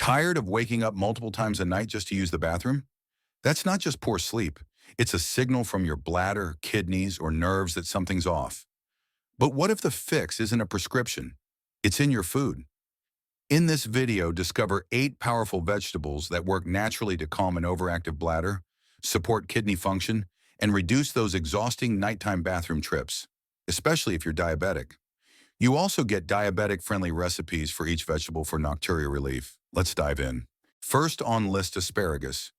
Tired of waking up multiple times a night just to use the bathroom? That's not just poor sleep. It's a signal from your bladder, kidneys, or nerves that something's off. But what if the fix isn't a prescription? It's in your food. In this video, discover 8 powerful vegetables that work naturally to calm an overactive bladder, support kidney function, and reduce those exhausting nighttime bathroom trips, especially if you're diabetic. You also get diabetic-friendly recipes for each vegetable for Nocturia relief. Let's dive in. First on list, asparagus.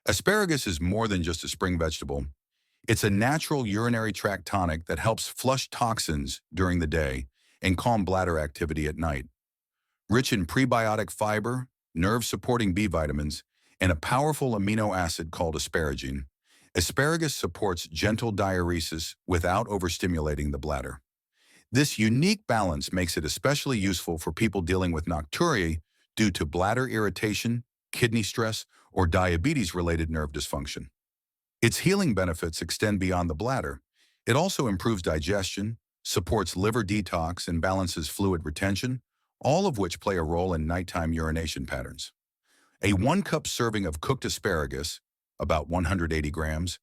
Asparagus is more than just a spring vegetable. It's a natural urinary tract tonic that helps flush toxins during the day and calm bladder activity at night. Rich in prebiotic fiber, nerve-supporting B vitamins, and a powerful amino acid called asparagine, asparagus supports gentle diuresis without overstimulating the bladder. This unique balance makes it especially useful for people dealing with nocturia due to bladder irritation, kidney stress, or diabetes-related nerve dysfunction. Its healing benefits extend beyond the bladder. It also improves digestion, supports liver detox, and balances fluid retention, all of which play a role in nighttime urination patterns. A 1-cup serving of cooked asparagus, about 180 grams,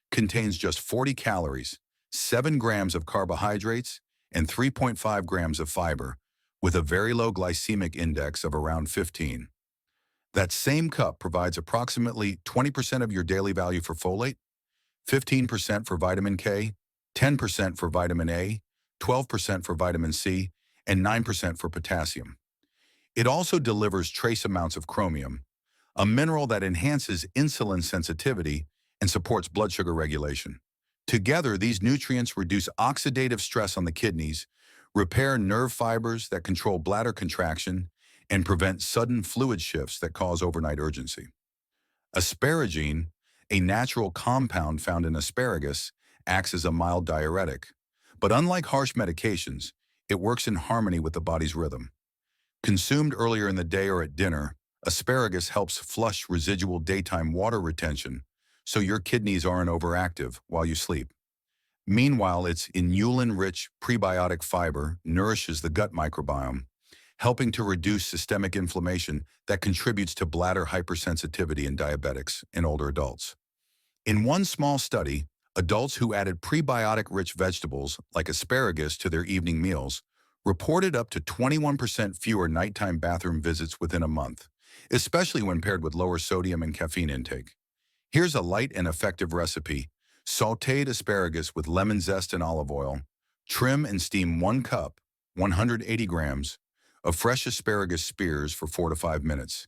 contains just 40 calories, 7 grams of carbohydrates, and 3.5 grams of fiber, with a very low glycemic index of around 15. That same cup provides approximately 20% of your daily value for folate, 15% for vitamin K, 10% for vitamin A, 12% for vitamin C, and 9% for potassium. It also delivers trace amounts of chromium, a mineral that enhances insulin sensitivity and supports blood sugar regulation. Together, these nutrients reduce oxidative stress on the kidneys, repair nerve fibers that control bladder contraction, and prevent sudden fluid shifts that cause overnight urgency. Asparagine, a natural compound found in asparagus, acts as a mild diuretic. But unlike harsh medications, it works in harmony with the body's rhythm. Consumed earlier in the day or at dinner, asparagus helps flush residual daytime water retention, so your kidneys aren't overactive while you sleep. Meanwhile, its inulin-rich prebiotic fiber nourishes the gut microbiome, helping to reduce systemic inflammation that contributes to bladder hypersensitivity in diabetics and older adults. In one small study, adults who added prebiotic-rich vegetables like asparagus to their evening meals reported up to 21% fewer nighttime bathroom visits within a month, especially when paired with lower sodium and caffeine intake. Here's a light and effective recipe. Sautéed asparagus with lemon zest and olive oil. Trim and steam 1 cup, 180 grams, of fresh asparagus spears for 4 to 5 minutes.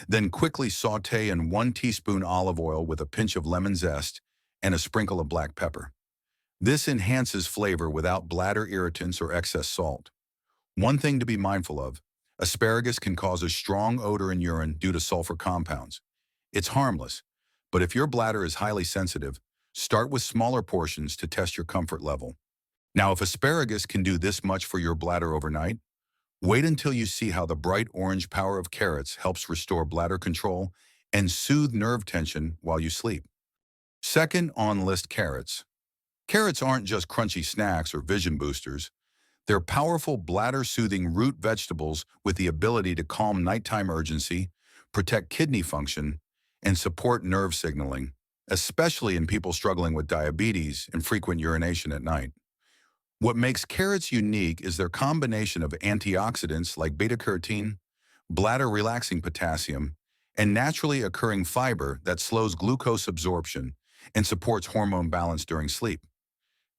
Then quickly sauté in 1 teaspoon olive oil with a pinch of lemon zest and a sprinkle of black pepper. This enhances flavor without bladder irritants or excess salt. One thing to be mindful of, asparagus can cause a strong odor in urine due to sulfur compounds. It's harmless, but if your bladder is highly sensitive, start with smaller portions to test your comfort level. Now, if asparagus can do this much for your bladder overnight, wait until you see how the bright orange power of carrots helps restore bladder control and soothe nerve tension while you sleep. Second on list, carrots. Carrots aren't just crunchy snacks or vision boosters. They're powerful bladder-soothing root vegetables with the ability to calm nighttime urgency, protect kidney function, and support nerve signaling, especially in people struggling with diabetes and frequent urination at night. What makes carrots unique is their combination of antioxidants like beta-carotene, bladder-relaxing potassium, and naturally occurring fiber that slows glucose absorption and supports hormone balance during sleep.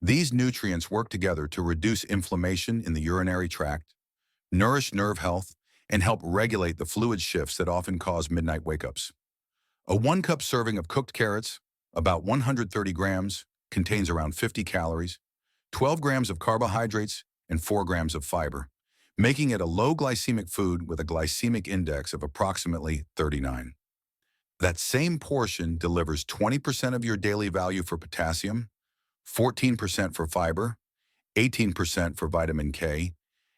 These nutrients work together to reduce inflammation in the urinary tract, nourish nerve health, and help regulate the fluid shifts that often cause midnight wake-ups. A 1-cup serving of cooked carrots, about 130 grams, contains around 50 calories, 12 grams of carbohydrates, and 4 grams of fiber, making it a low glycemic food with a glycemic index of approximately 39. That same portion delivers 20% of your daily value for potassium, 14% for fiber, 18% for vitamin K,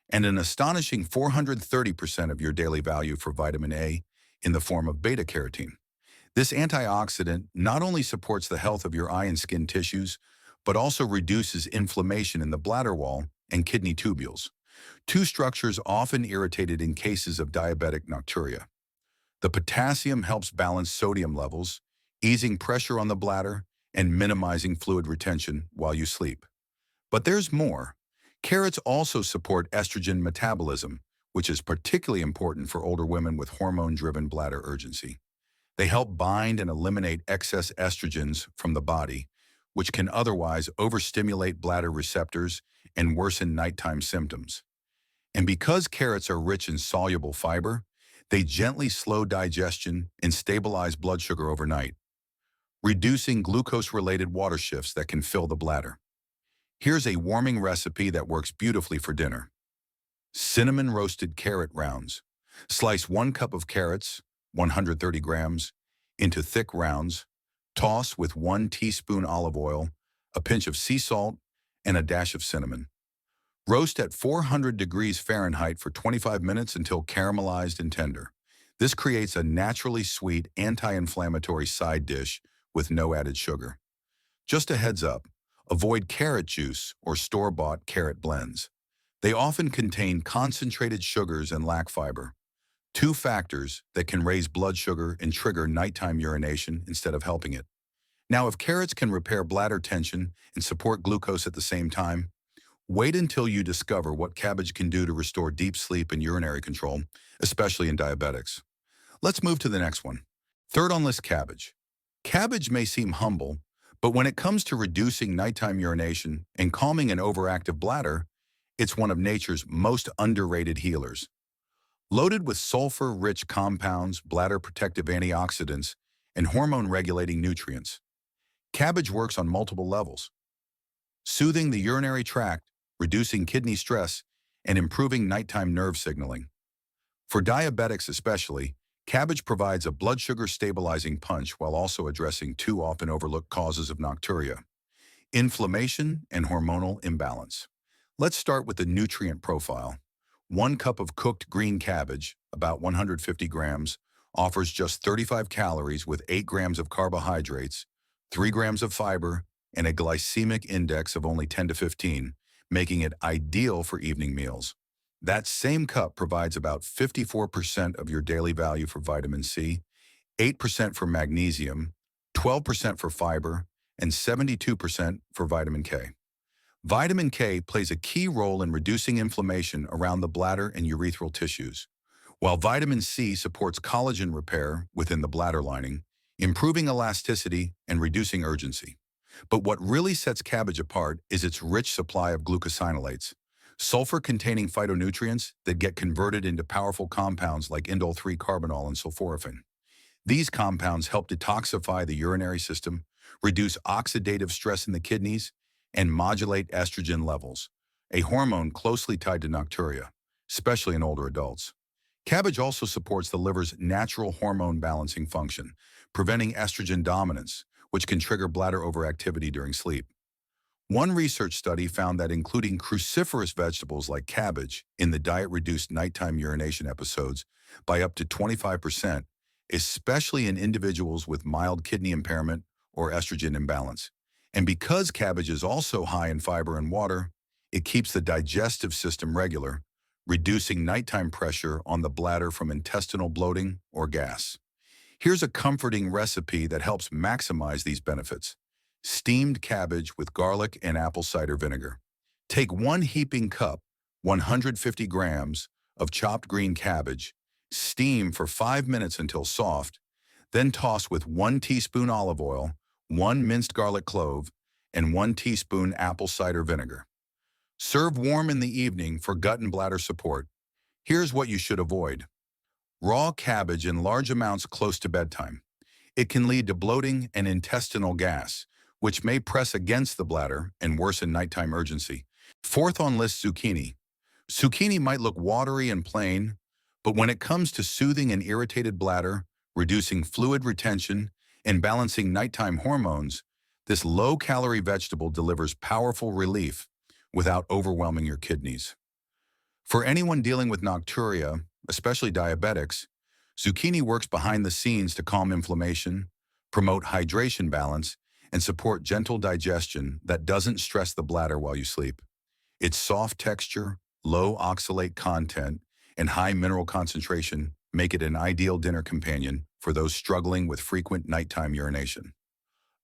and an astonishing 430% of your daily value for vitamin A in the form of beta-carotene. This antioxidant not only supports the health of your eye and skin tissues, but also reduces inflammation in the bladder wall and kidney tubules, 2 structures often irritated in cases of diabetic nocturia. The potassium helps balance sodium levels, easing pressure on the bladder and minimizing fluid retention while you sleep. But there's more. Carrots also support estrogen metabolism, which is particularly important for older women with hormone-driven bladder urgency. They help bind and eliminate excess estrogens from the body, which can otherwise overstimulate bladder receptors and worsen nighttime symptoms. And because carrots are rich in soluble fiber, they gently slow digestion and stabilize blood sugar overnight, reducing glucose-related water shifts that can fill the bladder. Here's a warming recipe that works beautifully for dinner. Cinnamon roasted carrot rounds. Slice 1 cup of carrots, 130 grams, into thick rounds. Toss with 1 teaspoon olive oil, a pinch of sea salt, and a dash of cinnamon. Roast at 400 degrees Fahrenheit for 25 minutes until caramelized and tender. This creates a naturally sweet, anti-inflammatory side dish with no added sugar. Just a heads up, avoid carrot juice or store-bought carrot blends. They often contain concentrated sugars and lack fiber, two factors that can raise blood sugar and trigger nighttime urination instead of helping it. Now, if carrots can repair bladder tension and support glucose at the same time, wait until you discover what cabbage can do to restore deep sleep and urinary control, especially in diabetics. Let's move to the next one. Third on list, cabbage. Cabbage may seem humble, but when it comes to reducing nighttime urination and calming an overactive bladder, it's one of nature's most underrated healers. Loaded with sulfur-rich compounds, bladder-protective antioxidants, and hormone-regulating nutrients, cabbage works on multiple levels, soothing the urinary tract, reducing kidney stress, and improving nighttime nerve signaling. For diabetics especially, cabbage provides a blood sugar stabilizing punch while also addressing two often overlooked causes of nocturia: inflammation and hormonal imbalance. Let's start with the nutrient profile. 1 cup of cooked green cabbage, about 150 grams, offers just 35 calories with 8 grams of carbohydrates, 3 grams of fiber, and a glycemic index of only 10 to 15, making it ideal for evening meals. That same cup provides about 54% of your daily value for vitamin C, 8% for magnesium, 12% for fiber, and 72% for vitamin K. Vitamin K plays a key role in reducing inflammation around the bladder and urethral tissues, while vitamin C supports collagen repair within the bladder lining, improving elasticity and reducing urgency. But what really sets cabbage apart is its rich supply of glucosinolates, sulfur-containing phytonutrients that get converted into powerful compounds like indole-3-carbinol and sulforaphane. These compounds help detoxify the urinary system, reduce oxidative stress in the kidneys, and modulate estrogen levels, a hormone closely tied to nocturia, especially in older adults. Cabbage also supports the liver's natural hormone balancing function, preventing estrogen dominance, which can trigger bladder overactivity during sleep. One research study found that including cruciferous vegetables like cabbage in the diet reduced nighttime urination episodes by up to 25%, especially in individuals with mild kidney impairment or estrogen imbalance. And because cabbage is also high in fiber and water, it keeps the digestive system regular, reducing nighttime pressure on the bladder from intestinal bloating or gas. Here's a comforting recipe that helps maximize these benefits: steamed cabbage with garlic and apple cider vinegar. Take 1 heaping cup, 150 grams, of chopped green cabbage, steam for 5 minutes until soft, then toss with 1 teaspoon olive oil, 1 minced garlic clove, and 1 teaspoon apple cider vinegar. Serve warm in the evening for gut and bladder support. Here's what you should avoid: raw cabbage in large amounts close to bedtime. It can lead to bloating and intestinal gas, which may press against the bladder and worsen nighttime urgency. Fourth on list, zucchini. Zucchini might look watery and plain, but when it comes to soothing an irritated bladder, reducing fluid retention, and balancing nighttime hormones, this low-calorie vegetable delivers powerful relief without overwhelming your kidneys. For anyone dealing with nocturia, especially diabetics, zucchini works behind the scenes to calm inflammation, promote hydration balance, and support gentle digestion that doesn't stress the bladder while you sleep. Its soft texture, low oxalate content, and high mineral concentration make it an ideal dinner companion for those struggling with frequent nighttime urination.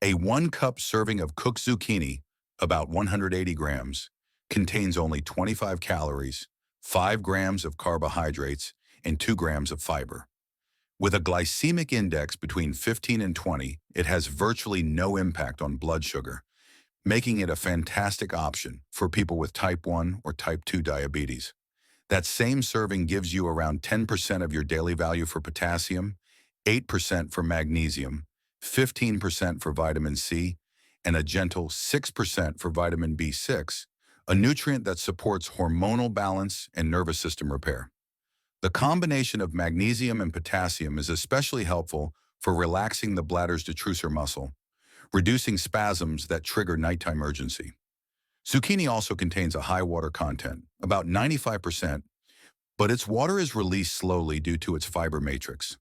A 1-cup serving of cooked zucchini, about 180 grams, contains only 25 calories, 5 grams of carbohydrates, and 2 grams of fiber. With a glycemic index between 15 and 20, it has virtually no impact on blood sugar, making it a fantastic option for people with type 1 or type 2 diabetes. That same serving gives you around 10% of your daily value for potassium, 8% for magnesium, 15% for vitamin C, and a gentle 6% for vitamin B6, a nutrient that supports hormonal balance and nervous system repair. The combination of magnesium and potassium is especially helpful for relaxing the bladder's detrusor muscle, reducing spasms that trigger nighttime urgency. Zucchini also contains a high water content, about 95%, but its water is released slowly due to its fiber matrix.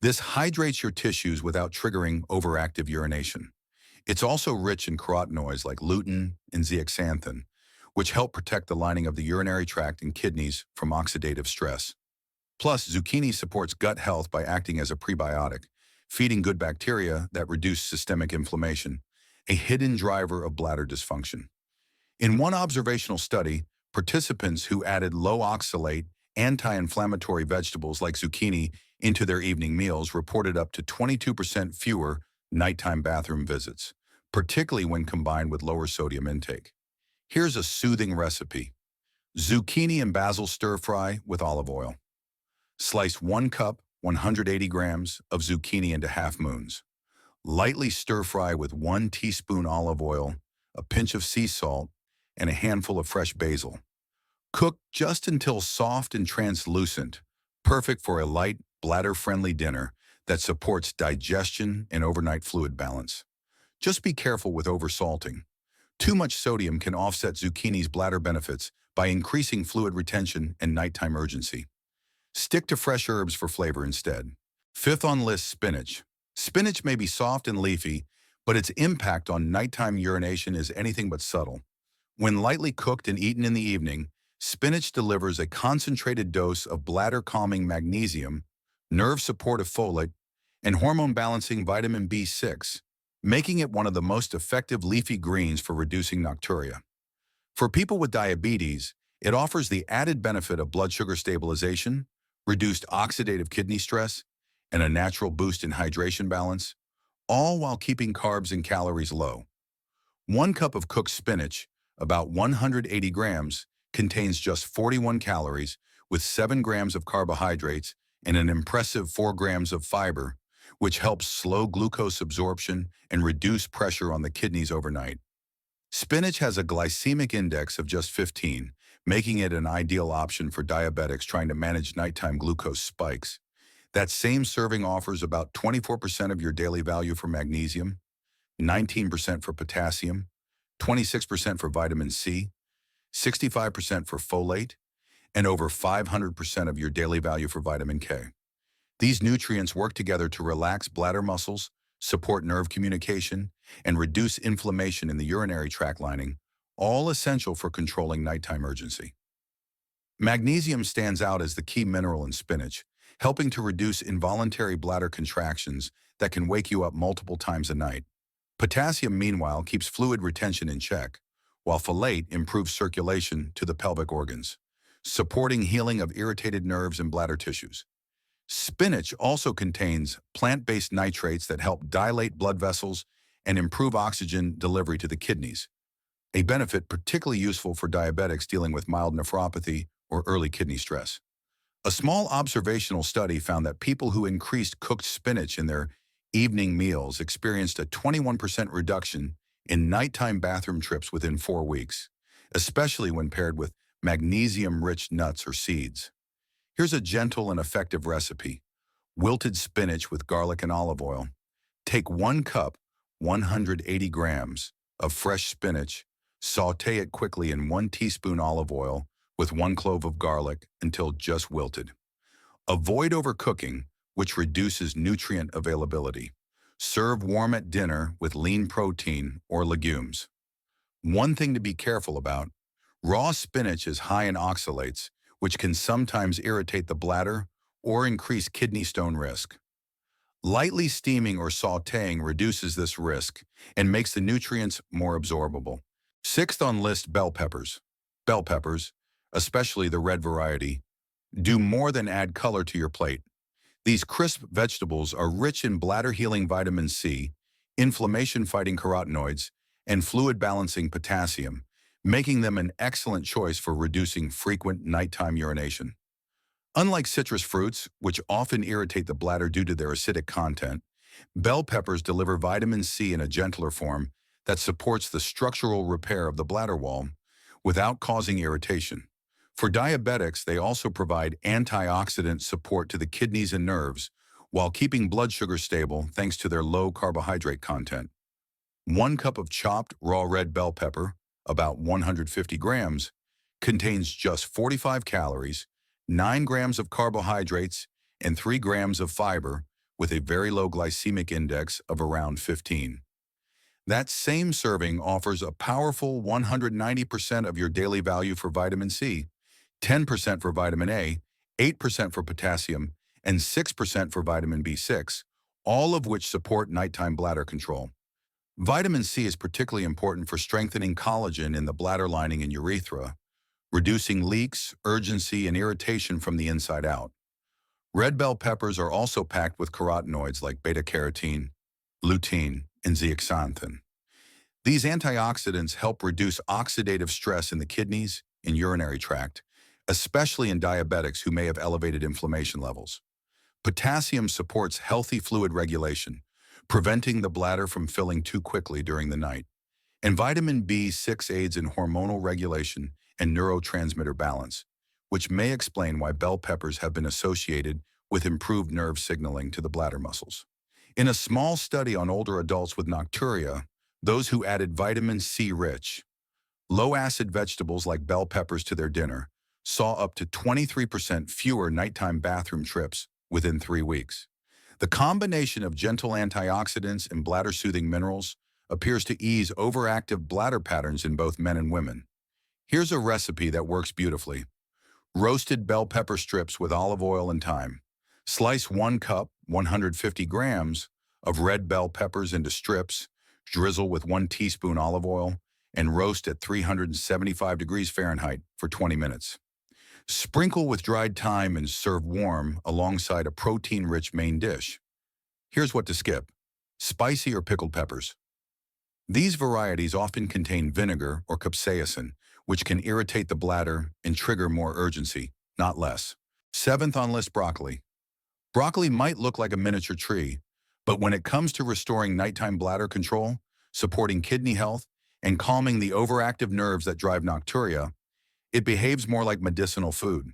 This hydrates your tissues without triggering overactive urination. It's also rich in carotenoids like lutein and zeaxanthin, which help protect the lining of the urinary tract and kidneys from oxidative stress. Plus, zucchini supports gut health by acting as a prebiotic, feeding good bacteria that reduce systemic inflammation, a hidden driver of bladder dysfunction. In one observational study, participants who added low oxalate, anti-inflammatory vegetables like zucchini into their evening meals reported up to 22% fewer nighttime bathroom visits, particularly when combined with lower sodium intake. Here's a soothing recipe. Zucchini and basil stir-fry with olive oil. Slice 1 cup, 180 grams of zucchini into half moons. Lightly stir-fry with 1 teaspoon olive oil, a pinch of sea salt, and a handful of fresh basil. Cook just until soft and translucent, perfect for a light, bladder-friendly dinner that supports digestion and overnight fluid balance. Just be careful with oversalting. Too much sodium can offset zucchini's bladder benefits by increasing fluid retention and nighttime urgency. Stick to fresh herbs for flavor instead. Fifth on list, spinach. Spinach may be soft and leafy, but its impact on nighttime urination is anything but subtle. When lightly cooked and eaten in the evening, spinach delivers a concentrated dose of bladder-calming magnesium, nerve-supportive folate, and hormone-balancing vitamin B6, making it one of the most effective leafy greens for reducing nocturia. For people with diabetes, it offers the added benefit of blood sugar stabilization, reduced oxidative kidney stress, and a natural boost in hydration balance, all while keeping carbs and calories low. 1 cup of cooked spinach, about 180 grams, contains just 41 calories with 7 grams of carbohydrates and an impressive 4 grams of fiber, which helps slow glucose absorption and reduce pressure on the kidneys overnight. Spinach has a glycemic index of just 15, making it an ideal option for diabetics trying to manage nighttime glucose spikes. That same serving offers about 24% of your daily value for magnesium, 19% for potassium, 26% for vitamin C, 65% for folate, and over 500% of your daily value for vitamin K. These nutrients work together to relax bladder muscles, support nerve communication, and reduce inflammation in the urinary tract lining, all essential for controlling nighttime urgency. Magnesium stands out as the key mineral in spinach, helping to reduce involuntary bladder contractions that can wake you up multiple times a night. Potassium, meanwhile, keeps fluid retention in check, while folate improves circulation to the pelvic organs, supporting healing of irritated nerves and bladder tissues. Spinach also contains plant-based nitrates that help dilate blood vessels and improve oxygen delivery to the kidneys, a benefit particularly useful for diabetics dealing with mild nephropathy or early kidney stress. A small observational study found that people who increased cooked spinach in their evening meals experienced a 21% reduction in nighttime bathroom trips within 4 weeks, especially when paired with magnesium-rich nuts or seeds. Here's a gentle and effective recipe. Wilted spinach with garlic and olive oil. Take 1 cup, 180 grams, of fresh spinach, saute it quickly in 1 teaspoon olive oil with 1 clove of garlic until just wilted. Avoid overcooking, which reduces nutrient availability. Serve warm at dinner with lean protein or legumes. One thing to be careful about: raw spinach is high in oxalates, which can sometimes irritate the bladder or increase kidney stone risk. Lightly steaming or sautéing reduces this risk and makes the nutrients more absorbable. Sixth on list, bell peppers. Bell peppers, especially the red variety, do more than add color to your plate. These crisp vegetables are rich in bladder-healing vitamin C, inflammation-fighting carotenoids, and fluid-balancing potassium, making them an excellent choice for reducing frequent nighttime urination. Unlike citrus fruits, which often irritate the bladder due to their acidic content, bell peppers deliver vitamin C in a gentler form that supports the structural repair of the bladder wall without causing irritation. For diabetics, they also provide antioxidant support to the kidneys and nerves while keeping blood sugar stable thanks to their low carbohydrate content. 1 cup of chopped raw red bell pepper, about 150 grams, contains just 45 calories, 9 grams of carbohydrates, and 3 grams of fiber with a very low glycemic index of around 15. That same serving offers a powerful 190% of your daily value for vitamin C, 10% for vitamin A, 8% for potassium, and 6% for vitamin B6, all of which support nighttime bladder control. Vitamin C is particularly important for strengthening collagen in the bladder lining and urethra, reducing leaks, urgency, and irritation from the inside out. Red bell peppers are also packed with carotenoids like beta-carotene, lutein, and zeaxanthin. These antioxidants help reduce oxidative stress in the kidneys and urinary tract, especially in diabetics who may have elevated inflammation levels. Potassium supports healthy fluid regulation, preventing the bladder from filling too quickly during the night. And vitamin B6 aids in hormonal regulation and neurotransmitter balance, which may explain why bell peppers have been associated with improved nerve signaling to the bladder muscles. In a small study on older adults with nocturia, those who added vitamin C-rich, low-acid vegetables like bell peppers to their dinner saw up to 23% fewer nighttime bathroom trips within 3 weeks. The combination of gentle antioxidants and bladder-soothing minerals appears to ease overactive bladder patterns in both men and women. Here's a recipe that works beautifully. Roasted bell pepper strips with olive oil and thyme. Slice 1 cup, 150 grams, of red bell peppers into strips, drizzle with 1 teaspoon olive oil, and roast at 375 degrees Fahrenheit for 20 minutes. Sprinkle with dried thyme and serve warm alongside a protein-rich main dish. Here's what to skip: spicy or pickled peppers. These varieties often contain vinegar or capsaicin, which can irritate the bladder and trigger more urgency, not less. Seventh on list, broccoli. Broccoli might look like a miniature tree, but when it comes to restoring nighttime bladder control, supporting kidney health, and calming the overactive nerves that drive nocturia, it behaves more like medicinal food.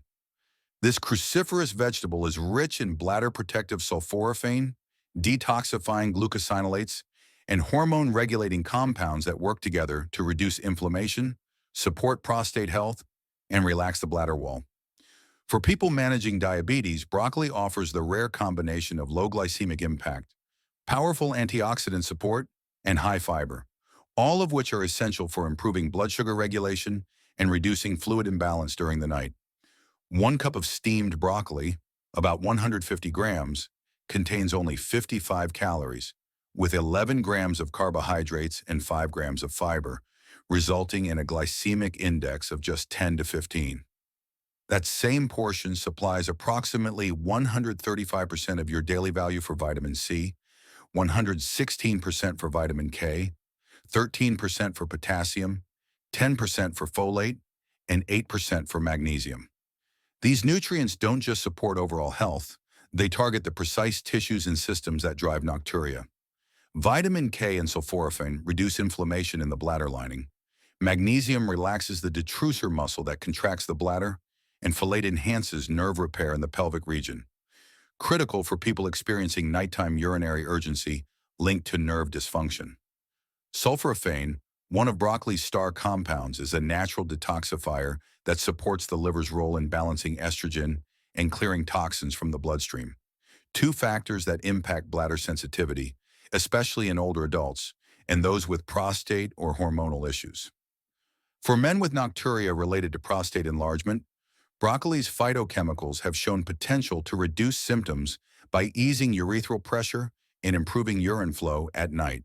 This cruciferous vegetable is rich in bladder-protective sulforaphane, detoxifying glucosinolates, and hormone-regulating compounds that work together to reduce inflammation, support prostate health, and relax the bladder wall. For people managing diabetes, broccoli offers the rare combination of low glycemic impact, powerful antioxidant support, and high fiber, all of which are essential for improving blood sugar regulation and reducing fluid imbalance during the night. 1 cup of steamed broccoli, about 150 grams, contains only 55 calories, with 11 grams of carbohydrates and 5 grams of fiber, resulting in a glycemic index of just 10 to 15. That same portion supplies approximately 135% of your daily value for vitamin C, 116% for vitamin K, 13% for potassium, 10% for folate, and 8% for magnesium. These nutrients don't just support overall health, they target the precise tissues and systems that drive nocturia. Vitamin K and sulforaphane reduce inflammation in the bladder lining. Magnesium relaxes the detrusor muscle that contracts the bladder, and folate enhances nerve repair in the pelvic region, critical for people experiencing nighttime urinary urgency linked to nerve dysfunction. Sulforaphane, one of broccoli's star compounds, is a natural detoxifier that supports the liver's role in balancing estrogen and clearing toxins from the bloodstream, 2 factors that impact bladder sensitivity, especially in older adults and those with prostate or hormonal issues. For men with nocturia related to prostate enlargement, Broccoli's phytochemicals have shown potential to reduce symptoms by easing urethral pressure and improving urine flow at night.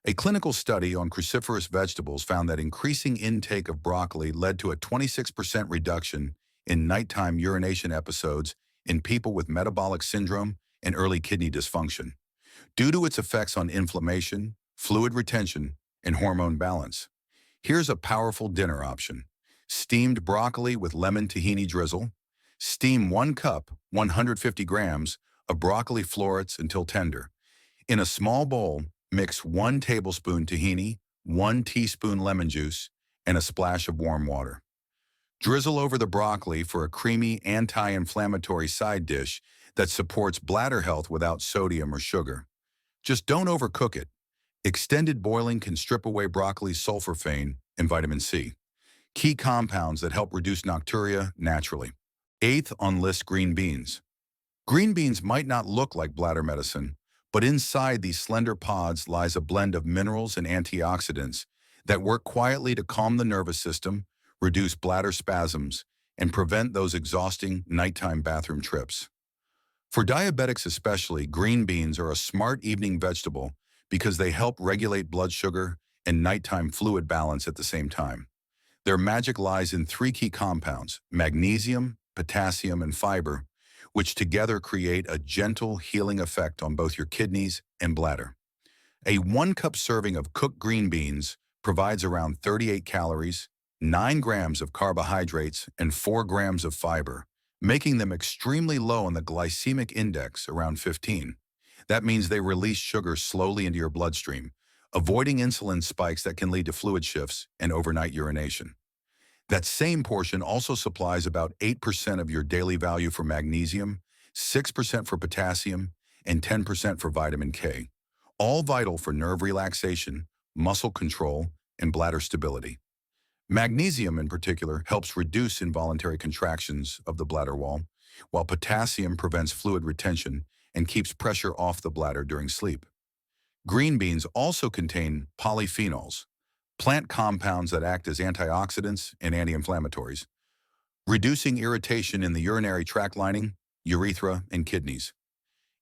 A clinical study on cruciferous vegetables found that increasing intake of broccoli led to a 26% reduction in nighttime urination episodes in people with metabolic syndrome and early kidney dysfunction, due to its effects on inflammation, fluid retention, and hormone balance. Here's a powerful dinner option. Steamed broccoli with lemon tahini drizzle. Steam 1 cup, 150 grams, of broccoli florets until tender. In a small bowl, mix 1 tablespoon tahini, 1 teaspoon lemon juice, and a splash of warm water. Drizzle over the broccoli for a creamy, anti-inflammatory side dish that supports bladder health without sodium or sugar. Just don't overcook it. Extended boiling can strip away broccoli's sulforaphane and vitamin C, key compounds that help reduce nocturia naturally. Eighth on list, green beans. Green beans might not look like bladder medicine, but inside these slender pods lies a blend of minerals and antioxidants that work quietly to calm the nervous system, reduce bladder spasms, and prevent those exhausting nighttime bathroom trips. For diabetics especially, green beans are a smart evening vegetable because they help regulate blood sugar and nighttime fluid balance at the same time. Their magic lies in 3 key compounds: magnesium, potassium, and fiber, which together create a gentle healing effect on both your kidneys and bladder. A 1-cup serving of cooked green beans provides around 38 calories, 9 grams of carbohydrates, and 4 grams of fiber, making them extremely low on the glycemic index, around 15. That means they release sugar slowly into your bloodstream, avoiding insulin spikes that can lead to fluid shifts and overnight urination. That same portion also supplies about 8% of your daily value for magnesium, 6% for potassium, and 10% for vitamin K, all vital for nerve relaxation, muscle control, and bladder stability. Magnesium, in particular, helps reduce involuntary contractions of the bladder wall, while potassium prevents fluid retention and keeps pressure off the bladder during sleep. Green beans also contain polyphenols, plant compounds that act as antioxidants and anti-inflammatories, reducing irritation in the urinary tract lining, urethra, and kidneys.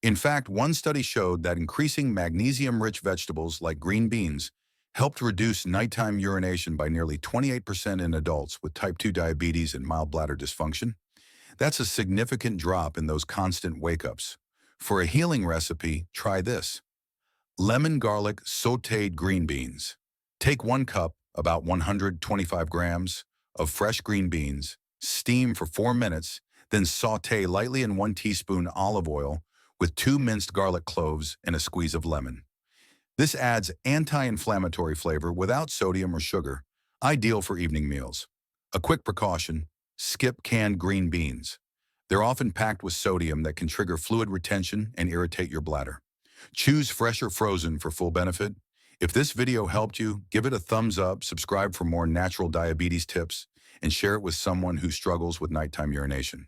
In fact, one study showed that increasing magnesium-rich vegetables like green beans helped reduce nighttime urination by nearly 28% in adults with type 2 diabetes and mild bladder dysfunction. That's a significant drop in those constant wake-ups. For a healing recipe, try this. Lemon garlic sautéed green beans. Take 1 cup, about 125 grams, of fresh green beans, steam for 4 minutes, then sauté lightly in 1 teaspoon olive oil with 2 minced garlic cloves and a squeeze of lemon. This adds anti-inflammatory flavor without sodium or sugar, ideal for evening meals. A quick precaution: skip canned green beans. They're often packed with sodium that can trigger fluid retention and irritate your bladder. Choose fresh or frozen for full benefit. If this video helped you, give it a thumbs up, subscribe for more natural diabetes tips, and share it with someone who struggles with nighttime urination.